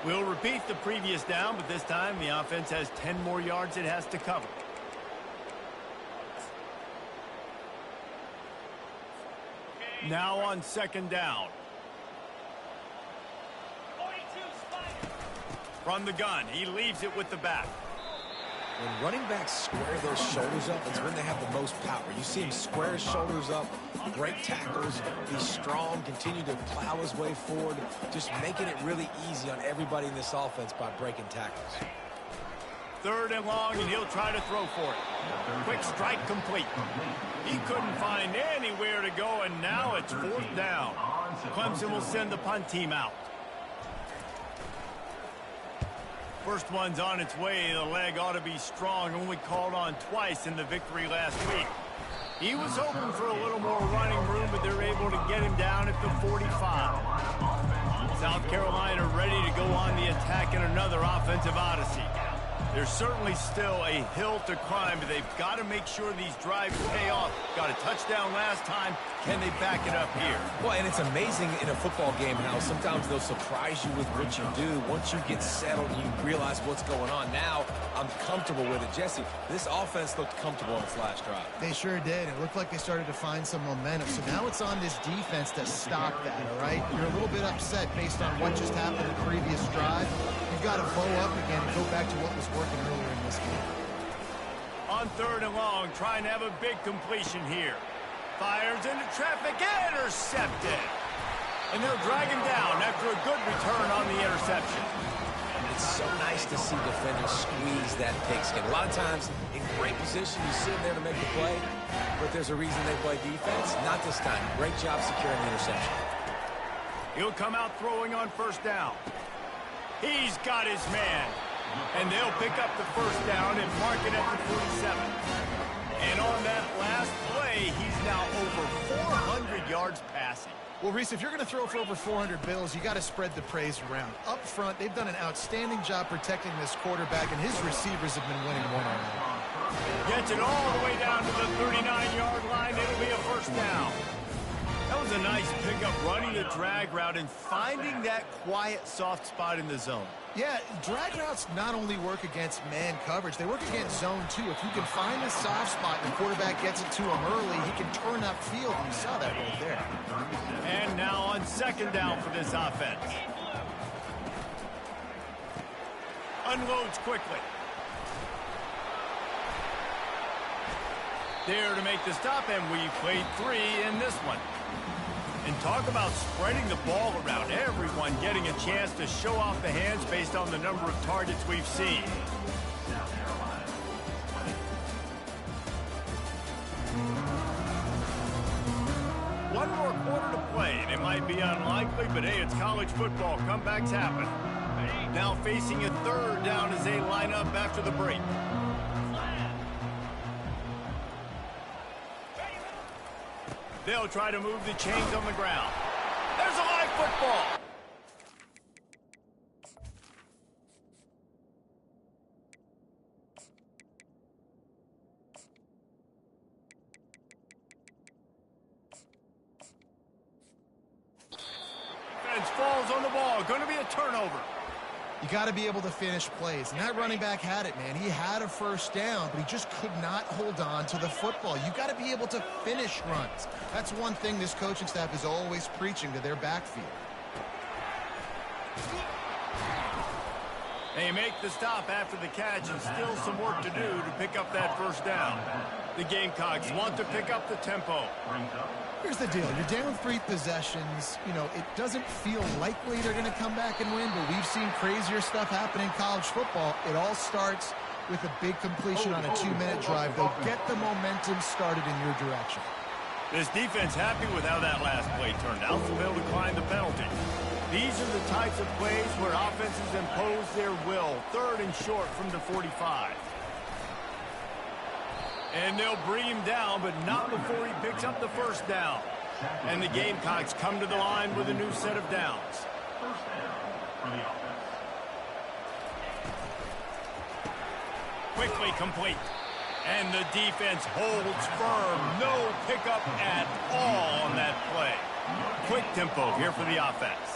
[SPEAKER 1] We'll repeat the previous down, but this time the offense has 10 more yards it has to cover. Now on 2nd down. From the gun, he leaves it with the back.
[SPEAKER 2] When running backs square their shoulders up, it's when they have the most power. You see him square his shoulders up, break tackles, be strong, continue to plow his way forward, just making it really easy on everybody in this offense by breaking tackles.
[SPEAKER 1] 3rd and long, and he'll try to throw for it. Quick strike complete. He couldn't find anywhere to go, and now it's 4th down. Clemson will send the punt team out. First one's on its way. The leg ought to be strong. Only called on twice in the victory last week. He was hoping for a little more running room, but they're able to get him down at the 45. South Carolina ready to go on the attack in another offensive odyssey. There's certainly still a hill to climb, but they've got to make sure these drives pay off. Got a touchdown last time. Can they back it up here?
[SPEAKER 2] Well, and it's amazing in a football game how sometimes they'll surprise you with what you do. Once you get settled and you realize what's going on, now I'm comfortable with it. Jesse, this offense looked comfortable on its last drive.
[SPEAKER 3] They sure did. It looked like they started to find some momentum. So now it's on this defense to stop that, all right? You're a little bit upset based on what just happened in the previous drive. You've got to bow up again and go back to what was working earlier in this game.
[SPEAKER 1] On 3rd and long, trying to have a big completion here. Fires into traffic, intercepted. And they'll drag him down after a good return on the interception.
[SPEAKER 2] It's so nice to see defenders squeeze that pigskin. A lot of times, in great position, you sit there to make the play, but there's a reason they play defense. Not this time. Great job securing the interception.
[SPEAKER 1] He'll come out throwing on 1st down. He's got his man. And they'll pick up the 1st down and mark it at the 47. And on that last play, he's now over 400 yards passing.
[SPEAKER 3] Well, Reese, if you're going to throw for over 400 bills, you got to spread the praise around. Up front, they've done an outstanding job protecting this quarterback, and his receivers have been winning one-on-one.
[SPEAKER 1] Gets it all the way down to the 39-yard line. It'll be a 1st down. That was a nice pickup, running the drag route and finding that quiet, soft spot in the zone.
[SPEAKER 3] Yeah, drag routes not only work against man coverage, they work against zone too. If you can find the soft spot and the quarterback gets it to him early, he can turn upfield, and you saw that right there.
[SPEAKER 1] And now on 2nd down for this offense. Unloads quickly. There to make the stop, and we played 3 in this one. And talk about spreading the ball around, everyone getting a chance to show off the hands based on the number of targets we've seen. One more quarter to play, and it might be unlikely, but hey, it's college football. Comebacks happen. Now facing a 3rd down as they line up after the break. They'll try to move the chains on the ground. There's a live football. Defense falls on the ball. Going to be a turnover.
[SPEAKER 3] You got to be able to finish plays, and that running back had it, man. He had a 1st down, but he just could not hold on to the football. You got to be able to finish runs. That's one thing this coaching staff is always preaching to their backfield.
[SPEAKER 1] They make the stop after the catch, and still some work to do to pick up that 1st down. The Gamecocks want to pick up the tempo.
[SPEAKER 3] Here's the deal. You're down 3 possessions. You know, it doesn't feel likely they're going to come back and win, but we've seen crazier stuff happen in college football. It all starts with a big completion on a 2-minute drive. They'll get the momentum started in your direction.
[SPEAKER 1] This defense happy with how that last play turned out, so they'll decline the penalty. These are the types of plays where offenses impose their will. 3rd and short from the 45. And they'll bring him down, but not before he picks up the 1st down. And the Gamecocks come to the line with a new set of downs.
[SPEAKER 4] 1st down for the offense.
[SPEAKER 1] Quickly complete. And the defense holds firm. No pickup at all on that play. Quick tempo here for the offense.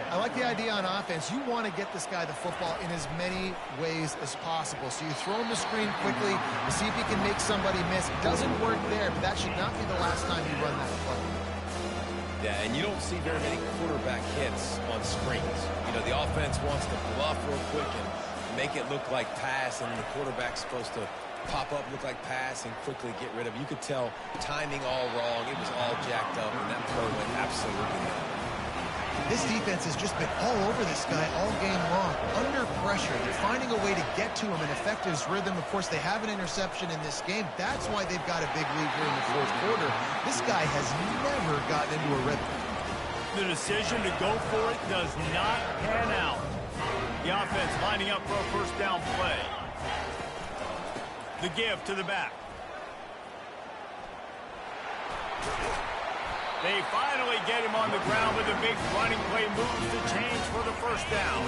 [SPEAKER 3] I like the idea on offense. You want to get this guy the football in as many ways as possible. So you throw him the screen quickly to see if he can make somebody miss. It doesn't work there, but that should not be the last time you run that play.
[SPEAKER 2] Yeah, and you don't see very many quarterback hits on screens. You know, the offense wants to bluff real quick and make it look like pass, and the quarterback's supposed to pop up, look like pass, and quickly get rid of it. You could tell timing all wrong. It was all jacked up, and that throw went absolutely nowhere.
[SPEAKER 3] This defense has just been all over this guy all game long. Under pressure, they're finding a way to get to him and affect his rhythm. Of course, they have an interception in this game. That's why they've got a big lead here in the fourth quarter. This guy has never gotten into a rhythm.
[SPEAKER 1] The decision to go for it does not pan out. The offense lining up for a first down play. The give to the back. They finally get him on the ground with a big running play moves to change for the first down.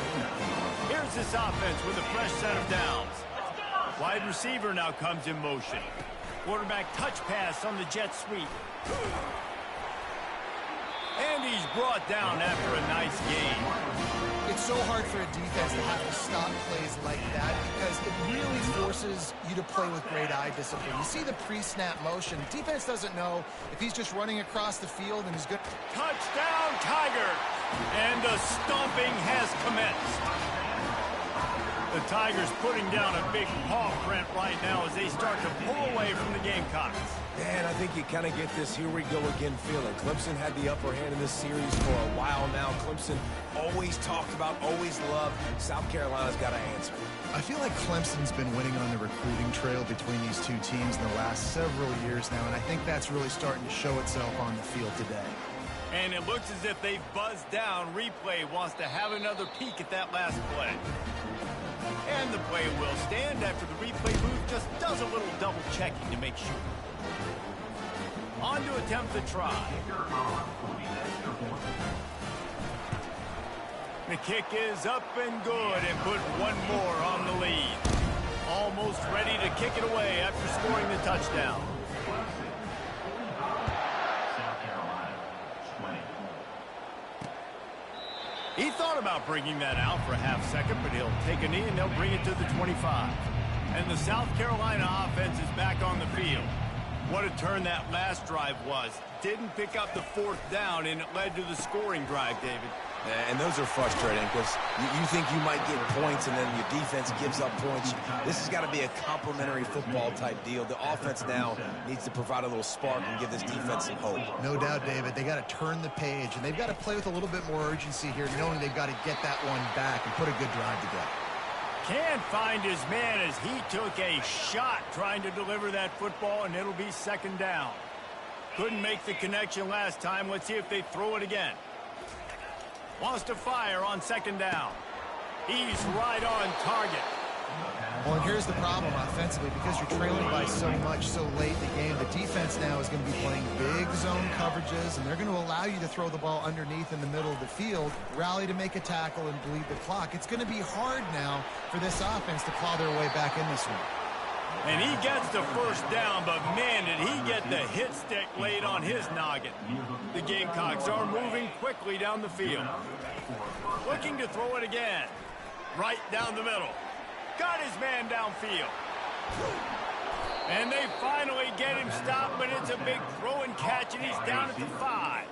[SPEAKER 1] Here's this offense with a fresh set of downs. Wide receiver now comes in motion. Quarterback touch pass on the jet sweep. And he's brought down after a nice game.
[SPEAKER 3] It's so hard for a defense to have to stop plays like that because it really forces you to play with great eye discipline. You see the pre-snap motion. Defense doesn't know if he's just running across the field and he's good.
[SPEAKER 1] Touchdown, Tiger! And the stomping has commenced. The Tigers putting down a big paw print right now as they start to pull away from the Gamecocks.
[SPEAKER 2] Man, I think you kind of get this here we go again feeling. Clemson had the upper hand in this series for a while now. Clemson always talked about, always loved. South Carolina's got to answer.
[SPEAKER 3] I feel like Clemson's been winning on the recruiting trail between these two teams in the last several years now, and I think that's really starting to show itself on the field today.
[SPEAKER 1] And it looks as if they've buzzed down. Replay wants to have another peek at that last play. And the play will stand after the replay booth just does a little double checking to make sure. On to attempt the try. The kick is up and good and put one more on the lead. Almost ready to kick it away after scoring the touchdown. He thought about bringing that out for a half second, but he'll take a knee and they'll bring it to the 25. And the South Carolina offense is back on the field. What a turn that last drive was. Didn't pick up the fourth down, and it led to the scoring drive, David.
[SPEAKER 2] And those are frustrating because you think you might get points and then your defense gives up points. This has got to be a complementary football type deal. The offense now needs to provide a little spark and give this defense some hope.
[SPEAKER 3] No doubt, David. They got to turn the page, and they've got to play with a little bit more urgency here, knowing they've got to get that one back and put a good drive together.
[SPEAKER 1] Can't find his man as he took a shot trying to deliver that football, and it'll be second down. Couldn't make the connection last time. Let's see if they throw it again. Wants to fire on second down. He's right on target.
[SPEAKER 3] Well, and here's the problem offensively. Because you're trailing by so much so late in the game, the defense now is going to be playing big zone coverages, and they're going to allow you to throw the ball underneath in the middle of the field, rally to make a tackle, and bleed the clock. It's going to be hard now for this offense to claw their way back in this one.
[SPEAKER 1] And he gets the first down, but man, did he get the hit stick laid on his noggin. The Gamecocks are moving quickly down the field. Looking to throw it again. Right down the middle. Got his man downfield. And they finally get him stopped, but it's a big throw and catch, and he's down at the 5.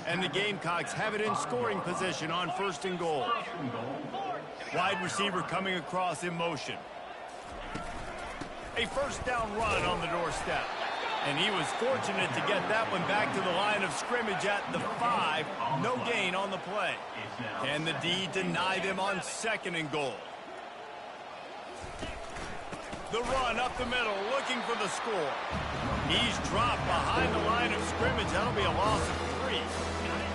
[SPEAKER 1] And the Gamecocks have it in scoring position on first and goal. Wide receiver coming across in motion. A first down run on the doorstep. And he was fortunate to get that one back to the line of scrimmage at the 5. No gain on the play. Can the D deny them on second and goal? The run up the middle, looking for the score. He's dropped behind the line of scrimmage. That'll be a loss of 3.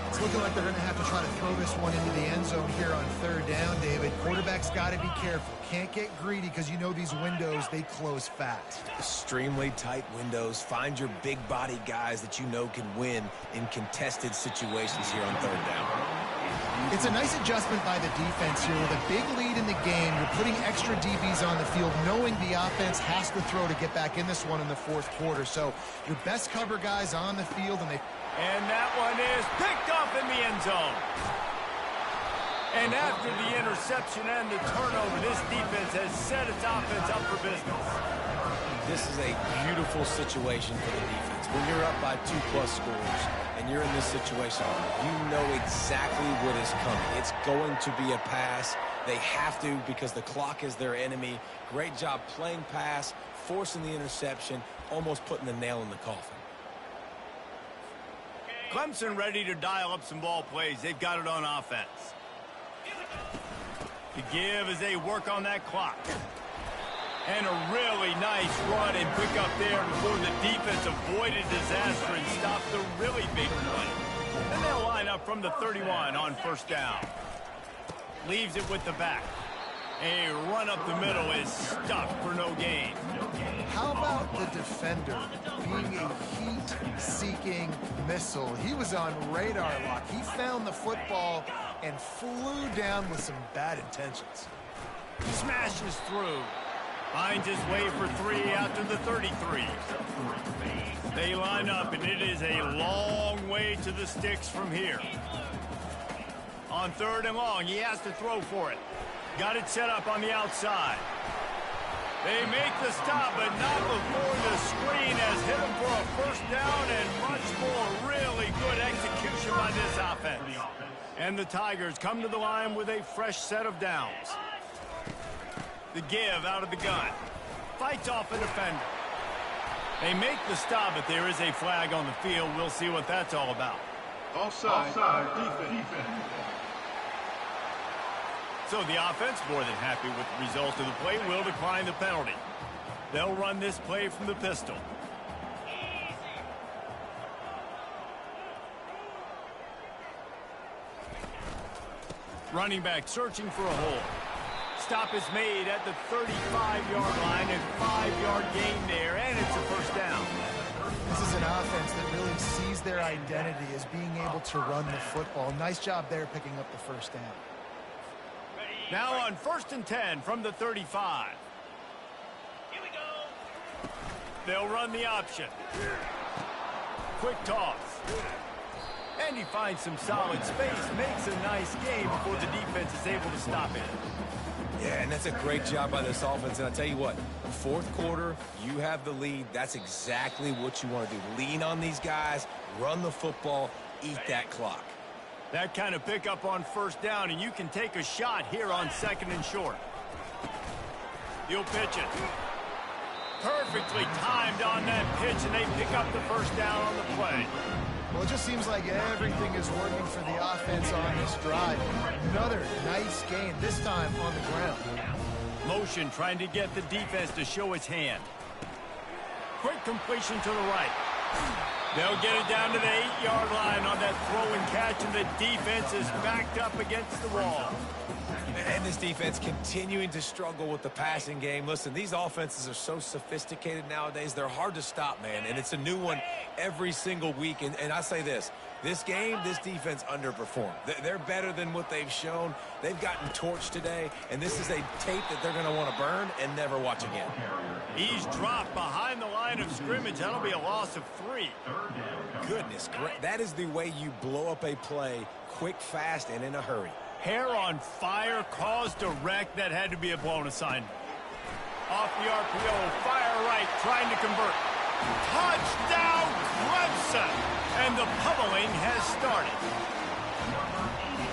[SPEAKER 3] It's looking like they're going to have to try to throw this one into the end zone here on third down, David. Quarterback's got to be careful. Can't get greedy because you know these windows, they close fast.
[SPEAKER 2] Extremely tight windows. Find your big body guys that you know can win in contested situations here on third down.
[SPEAKER 3] It's a nice adjustment by the defense here. With a big lead in the game, you're putting extra DBs on the field, knowing the offense has to throw to get back in this one in the fourth quarter. So your best cover guys on the field,
[SPEAKER 1] and that one is picked up in the end zone. And after the interception and the turnover, this defense has set its offense up for business.
[SPEAKER 2] This is a beautiful situation for the defense. When you're up by 2+ scores and you're in this situation, you know exactly what is coming. It's going to be a pass. They have to because the clock is their enemy. Great job playing pass, forcing the interception, almost putting the nail in the coffin.
[SPEAKER 1] Clemson ready to dial up some ball plays. They've got it on offense. To give as they work on that clock. And a really nice run and pick up there before the defense avoided disaster and stopped the really big play. And they'll line up from the 31 on first down. Leaves it with the back. A run up the middle is stuffed for no gain.
[SPEAKER 3] How about the defender being a heat-seeking missile? He was on radar lock. He found the football and flew down with some bad intentions.
[SPEAKER 1] Smashes through. Finds his way for 3 after the 33. They line up, and it is a long way to the sticks from here. On 3rd and long, he has to throw for it. Got it set up on the outside. They make the stop, but not before the screen has hit him for a first down and much more. Really good execution by this offense. And the Tigers come to the line with a fresh set of downs. The give out of the gun. Fights off a defender. They make the stop, but there is a flag on the field. We'll see what that's all about.
[SPEAKER 6] Offside. Defense.
[SPEAKER 1] So the offense, more than happy with the result of the play, will decline the penalty. They'll run this play from the pistol. Running back searching for a hole. Stop is made at the 35-yard line, and 5-yard gain there, and it's a first down.
[SPEAKER 3] This is an offense that really sees their identity as being able to run the football. Nice job there picking up the first down.
[SPEAKER 1] Now on 1st and 10 from the 35. Here we go. They'll run the option. Quick toss. And he finds some solid space, makes a nice game before the defense is able to stop it.
[SPEAKER 2] Yeah, and that's a great job by this offense. And I'll tell you what, 4th quarter, you have the lead. That's exactly what you want to do. Lean on these guys, run the football, eat that clock.
[SPEAKER 1] That kind of pickup on first down, and you can take a shot here on 2nd and short. He'll pitch it. Perfectly timed on that pitch, and they pick up the first down on the play.
[SPEAKER 3] Well, it just seems like everything is working for the offense on this drive. Another nice gain, this time on the ground.
[SPEAKER 1] Motion trying to get the defense to show its hand. Quick completion to the right. They'll get it down to the 8-yard line on that throw and catch, and the defense is backed up against the wall.
[SPEAKER 2] And this defense continuing to struggle with the passing game. Listen, these offenses are so sophisticated nowadays. They're hard to stop, man. And it's a new one every single week. And I say this game, this defense underperformed. They're better than what they've shown. They've gotten torched today. And this is a tape that they're going to want to burn and never watch again.
[SPEAKER 1] He's dropped behind the line of scrimmage. That'll be a loss of 3.
[SPEAKER 2] Goodness, that is the way you blow up a play quick, fast, and in a hurry.
[SPEAKER 1] Hair on fire, cause direct. That had to be a blown assignment. Off the RPO, fire right, trying to convert. Touchdown, Clemson! And the pummeling has started.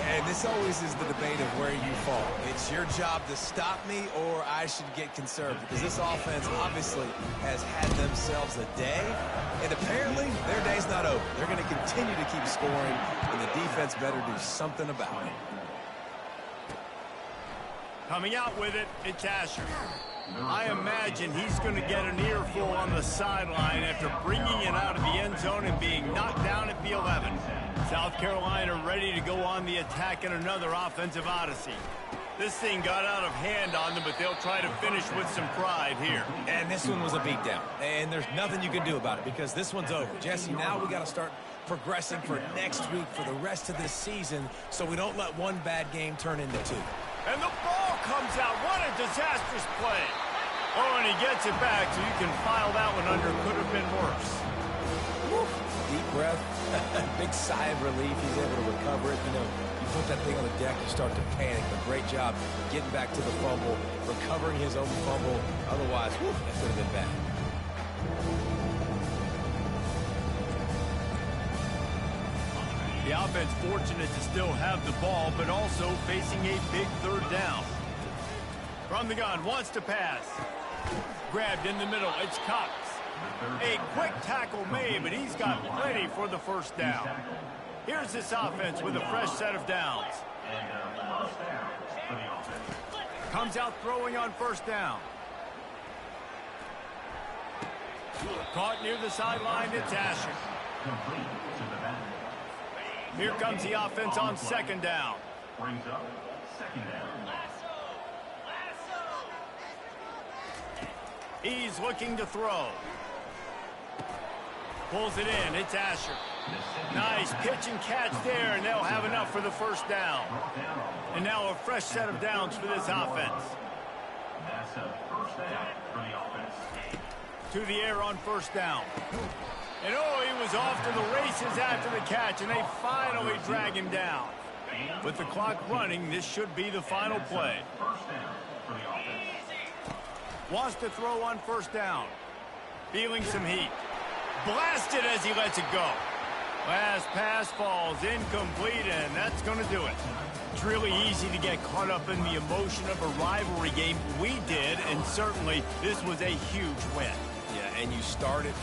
[SPEAKER 2] And this always is the debate of where you fall. It's your job to stop me, or I should get conserved. Because this offense obviously has had themselves a day. And apparently, their day's not over. They're going to continue to keep scoring, and the defense better do something about it.
[SPEAKER 1] Coming out with it, it's Asher. I imagine he's going to get an earful on the sideline after bringing it out of the end zone and being knocked down at the 11. South Carolina ready to go on the attack in another offensive odyssey. This thing got out of hand on them, but they'll try to finish with some pride here.
[SPEAKER 2] And this one was a beatdown. And there's nothing you can do about it because this one's over. Jesse, now we got to start progressing for next week for the rest of this season so we don't let one bad game turn into 2.
[SPEAKER 1] And the ball comes out. What a disastrous play. Oh, and he gets it back, so you can file that one under. Could have been worse.
[SPEAKER 2] Woo. Deep breath, big sigh of relief. He's able to recover it. You know, you put that thing on the deck, you start to panic. But great job getting back to the fumble, recovering his own fumble. Otherwise, whew, that could have been bad.
[SPEAKER 1] The offense fortunate to still have the ball, but also facing a big third down. From the gun, wants to pass. Grabbed in the middle, it's Cox. A quick tackle made, but he's got plenty for the first down. Here's this offense with a fresh set of downs. Comes out throwing on first down. Caught near the sideline, it's Asher. Here comes the offense on second down.
[SPEAKER 4] Brings up second down.
[SPEAKER 1] He's looking to throw. Pulls it in, it's Asher. Nice pitch and catch there, and they'll have enough for the first down. And now a fresh set of downs for this offense.
[SPEAKER 4] That's a first down for the offense.
[SPEAKER 1] To the air on first down. And oh, he was off to the races after the catch, and they finally drag him down. With the clock running, this should be the final play.
[SPEAKER 4] First down for the offense.
[SPEAKER 1] Wants to throw on first down. Feeling some heat. Blasted as he lets it go. Last pass falls incomplete, and that's going to do it. It's really easy to get caught up in the emotion of a rivalry game. We did, and certainly this was a huge win.
[SPEAKER 2] Yeah, and you started